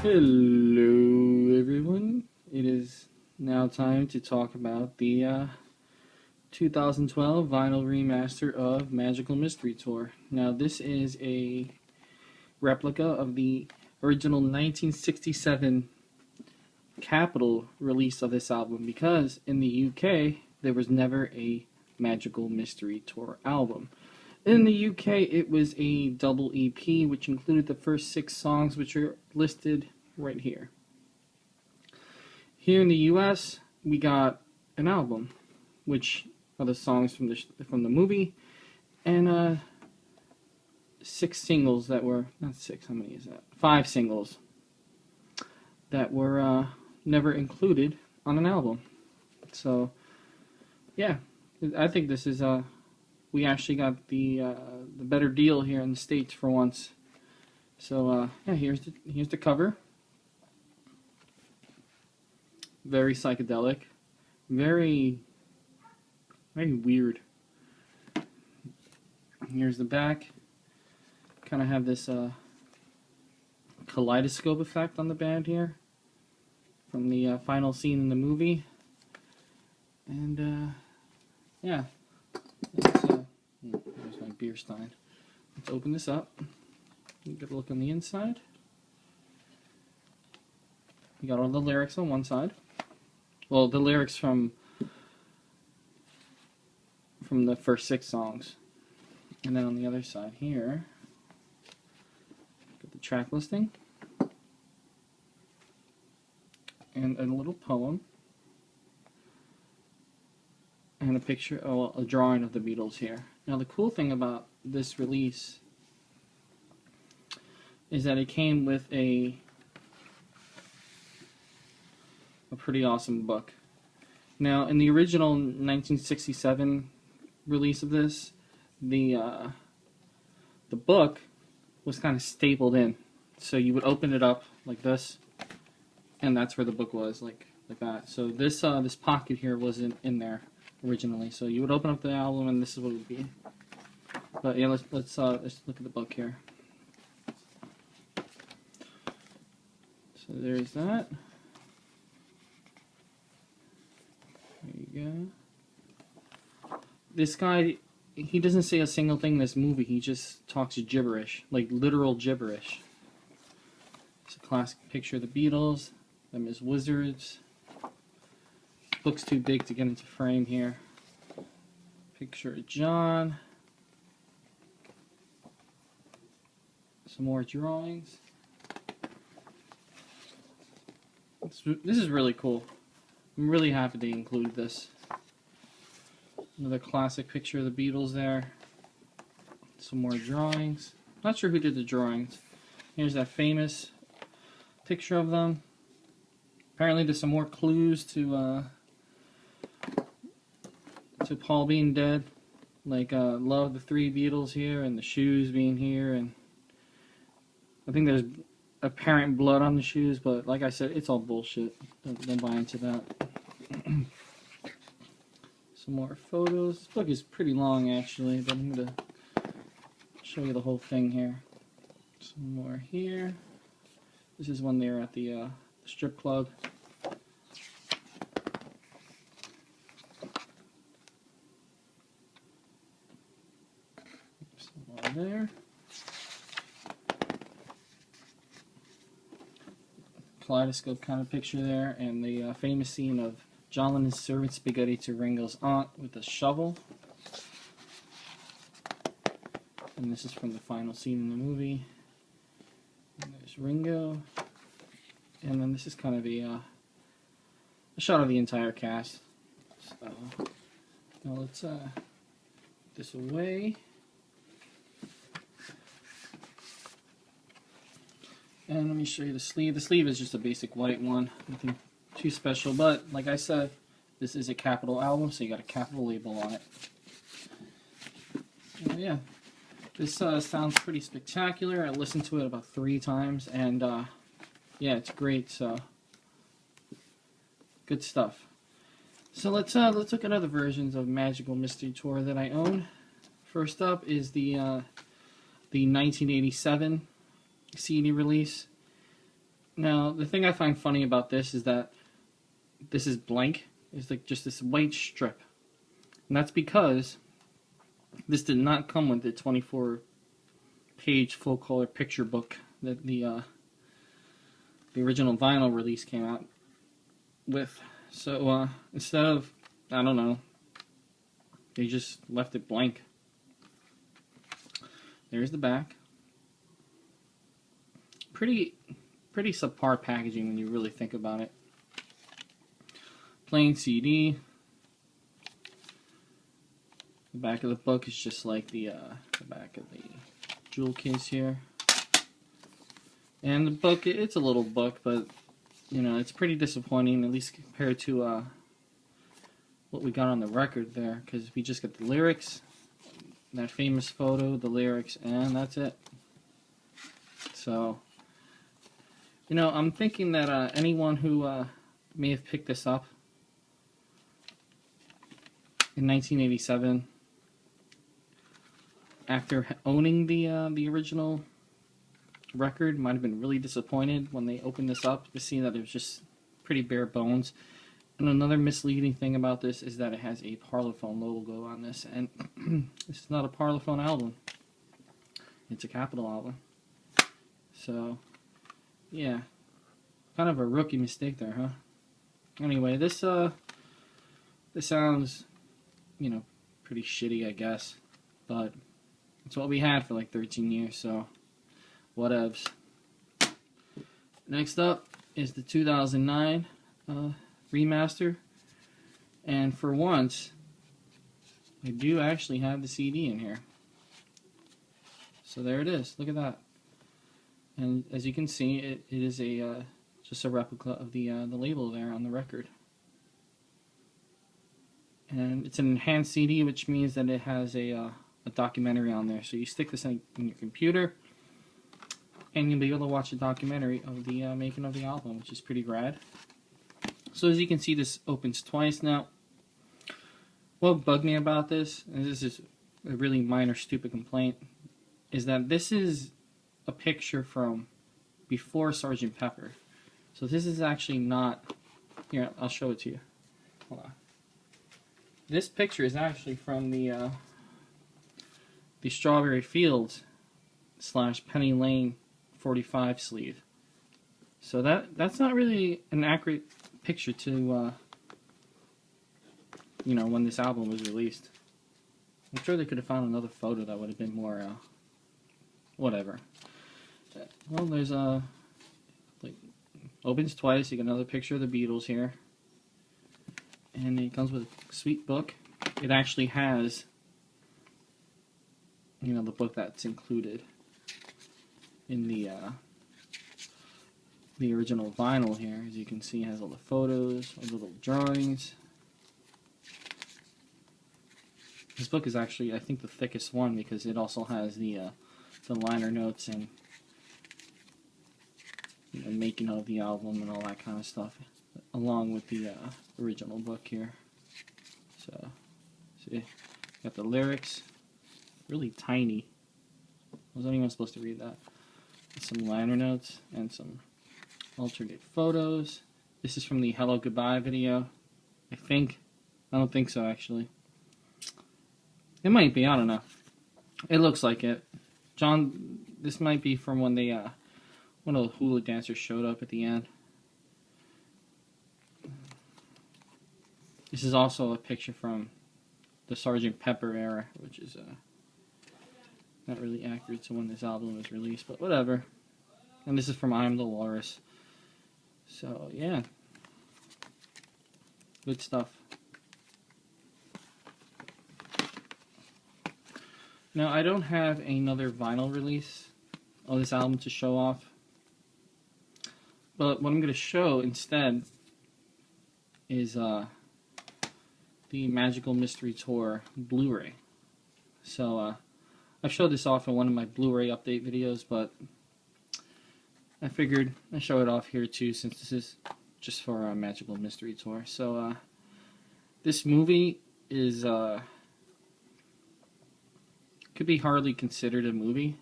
Hello everyone, it is now time to talk about the 2012 vinyl remaster of Magical Mystery Tour. Now this is a replica of the original 1967 Capitol release of this album, because in the UK there was never a Magical Mystery Tour album. In the UK, it was a double EP, which included the first 6 songs, which are listed right here. Here in the US, we got an album, which are the songs from the movie, and 6 singles that were, not 6, how many is that? 5 singles that were never included on an album. So, yeah, I think this is we actually got the better deal here in the States for once. So yeah, here's the cover. Very psychedelic, very weird. Here's the back. Kind of have this kaleidoscope effect on the band here from the final scene in the movie, and yeah. There's my beer stein. Let's open this up. Get a look on the inside. You got all the lyrics on one side. Well, the lyrics from the first 6 songs. And then on the other side here, got the track listing. And a little poem. And a picture, a drawing of the Beatles here. Now the cool thing about this release is that it came with a pretty awesome book. Now in the original 1967 release of this, the book was kind of stapled in. So you would open it up like this, and that's where the book was, like that. So this this pocket here wasn't in there originally, so you would open up the album and this is what it would be. But yeah, let's look at the book here. So there's that. There you go. This guy, he doesn't say a single thing in this movie. He just talks gibberish, like literal gibberish. It's a classic picture of the Beatles, them as wizards. Book's too big to get into frame here. Picture of John. Some more drawings. This is really cool. I'm really happy they included this. Another classic picture of the Beatles there. Some more drawings. Not sure who did the drawings. Here's that famous picture of them. Apparently there's some more clues to Paul being dead, like love the 3 Beatles here, and the shoes being here, and I think there's apparent blood on the shoes, but like I said, it's all bullshit. Don't buy into that. Some more photos. This book is pretty long actually, but I'm gonna show you the whole thing here. Some more here. This is when they're at the strip club. There. Kaleidoscope kind of picture there, and the famous scene of John and his servant spaghetti to Ringo's aunt with a shovel. And this is from the final scene in the movie. And there's Ringo. And then this is kind of a shot of the entire cast. So now let's put this away. And let me show you the sleeve. The sleeve is just a basic white one. Nothing too special, but like I said, this is a Capitol album, so you got a Capitol label on it. So yeah, this sounds pretty spectacular. I listened to it about 3 times, and yeah, it's great. So good stuff. So let's look at other versions of Magical Mystery Tour that I own. First up is the 1987 Cne Release. Now, the thing I find funny about this is that this is blank. It's like just this white strip. And that's because this did not come with the 24-page full-color picture book that the original vinyl release came out with. So instead of, I don't know, they just left it blank. There's the back. Pretty subpar packaging when you really think about it. Plain CD. The back of the book is just like the back of the jewel case here. And the book, it's a little book, but you know, it's pretty disappointing, at least compared to what we got on the record there, because we just got the lyrics, that famous photo, the lyrics, and that's it. So, you know, I'm thinking that anyone who may have picked this up in 1987, after owning the original record, might have been really disappointed when they opened this up to see that it was just pretty bare bones. And another misleading thing about this is that it has a Parlophone logo on this, and this is not a Parlophone album. It's a Capitol album. So, yeah, kind of a rookie mistake there, huh? Anyway, this sounds, you know, pretty shitty, I guess, but it's what we had for like 13 years, so whatevs. Next up is the 2009 remaster, and for once, I do actually have the CD in here. So there it is. Look at that. And as you can see, it is a just a replica of the label there on the record. And it's an enhanced CD, which means that it has a documentary on there. So you stick this in your computer, and you'll be able to watch a documentary of the making of the album, which is pretty rad. So as you can see, this opens twice. Now, what bugged me about this, and this is a really minor stupid complaint, is that this is a picture from before Sgt. Pepper. So this is actually not, here, I'll show it to you. Hold on. This picture is actually from the Strawberry Fields / Penny Lane 45 sleeve. So that's not really an accurate picture to you know, when this album was released. I'm sure they could have found another photo that would have been more whatever. Well, there's like, opens twice. You get another picture of the Beatles here, and it comes with a sweet book. It actually has, you know, the book that's included in the original vinyl here. As you can see, it has all the photos, all the little drawings. This book is actually, I think, the thickest one, because it also has the liner notes and, you know, making of the album and all that kind of stuff, along with the original book here. So, see, got the lyrics, really tiny. I wasn't even supposed to read that. Some liner notes and some alternate photos. This is from the Hello Goodbye video, I think. I don't think so, actually. It might be, I don't know. It looks like it. John, this might be from when they, one of the hula dancers showed up at the end. This is also a picture from the Sgt. Pepper era, which is, not really accurate to when this album was released, but whatever. And this is from I Am the Walrus. So, yeah. Good stuff. Now, I don't have another vinyl release of this album to show off, but what I'm going to show instead is the Magical Mystery Tour Blu-ray. So, I've showed this off in one of my Blu-ray update videos, but I figured I'd show it off here too, since this is just for a Magical Mystery Tour. So, this movie is, could be hardly considered a movie.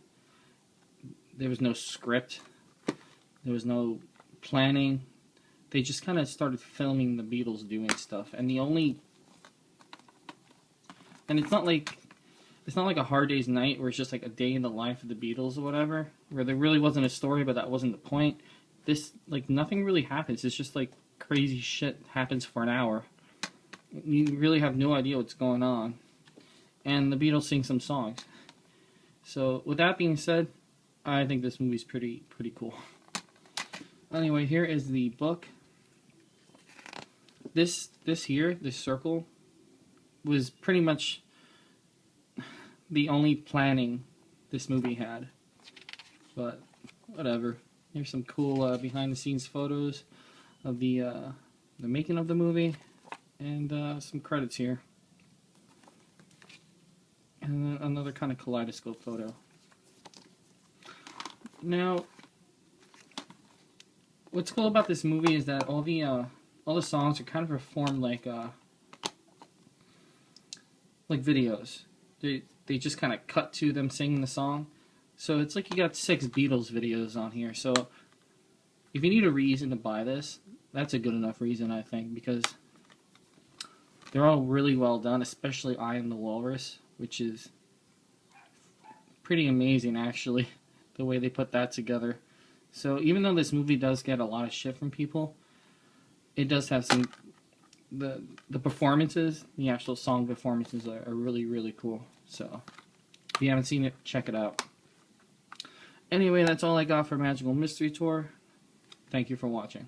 There was no script. There was no planning. They just kind of started filming the Beatles doing stuff, and it's not like a Hard Day's Night where it's just like a day in the life of the Beatles or whatever, where there really wasn't a story, but that wasn't the point. This, like, nothing really happens. It's just like crazy shit happens for an hour. You really have no idea what's going on, and the Beatles sing some songs. So with that being said, I think this movie's pretty cool. Anyway, here is the book. This circle was pretty much the only planning this movie had. But whatever. Here's some cool behind-the-scenes photos of the making of the movie, and some credits here. And then another kind of kaleidoscope photo. Now, what's cool about this movie is that all the songs are kind of performed like videos. They just kind of cut to them singing the song. So it's like you got 6 Beatles videos on here. So if you need a reason to buy this, that's a good enough reason, I think, because they're all really well done, especially I Am the Walrus, which is pretty amazing, actually, the way they put that together. So even though this movie does get a lot of shit from people, it does have some... The performances, the actual song performances are really, really cool. So if you haven't seen it, check it out. Anyway, that's all I got for Magical Mystery Tour. Thank you for watching.